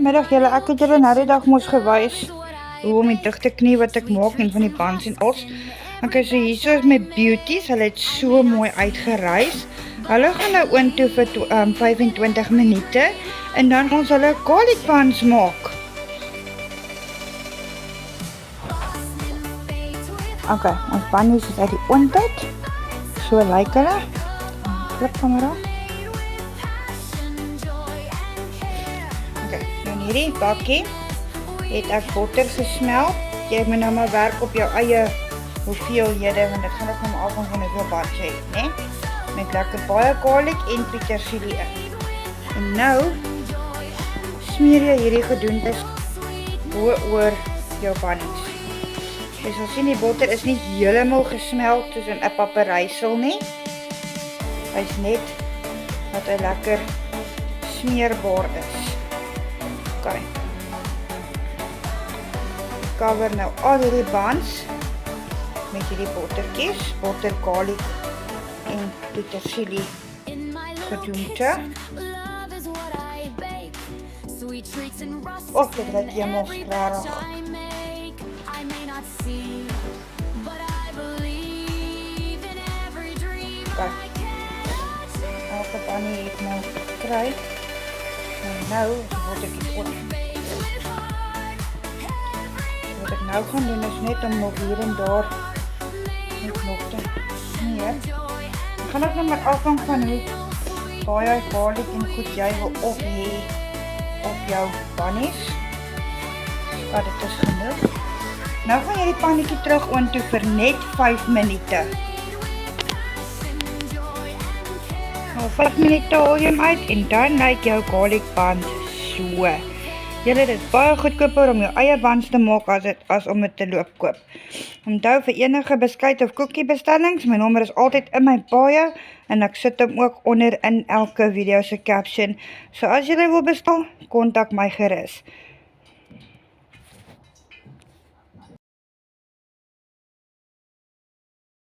Goeiemiddag julle, ek het julle nou die dag mos gewys hoe om die digte knie wat ek maak en van die buns en als. Okay, so hier is my beauties, hulle het so mooi uitgereis. Hulle gaan nou oond toe vir 25 minute en dan ons hulle garlic buns maak. Okay, ons bunnies is uit die oond uit. So lyk hulle. Klip kamera. Hierdie bakkie het ek botter gesmelt. Jy moet nou maar werk op jou eie hoeveelhede, want dit gaan ook nou maar afhang van hoeveel bans jy het, né? Met lekker baie garlic en petersilie in. En nou smeer jy hierdie gedoentes oor jou bunnies. Jy sal sien die botter is nie heeltemal gesmelt soos in 'n paparysel nie. Hy's net dat hy lekker smeerbaar is. Okay. Cover nou al hierdie buns met hierdie bottertjies, botter, garlic en petersilie gedoente. Of dit lyk helemaal rarig. Okay. Elke bunny het nou gekry. En nou word ek die oor. Wat ek nou gaan doen is net om nog hier en daar net nog te smeer. Ek gaan ook nog maar afhang van hoe baie garlic en goed jy wil op hê op jou bunnies. Maar dit is genoeg. Nou gaan jy die pannetjie terug oond toe vir net 5 minute. 5 minute haal jy hom uit en dan lyk jou garlic buns so. Julle, dit is baie goedkoper om jou eie buns te maak as om dit te loop koop. Onthou vir enige beskuit of koekie bestellings, my nommer is altyd in my bio en ek sit hom ook onder in elke video se caption. So as julle wil bestel, kontak my gerus.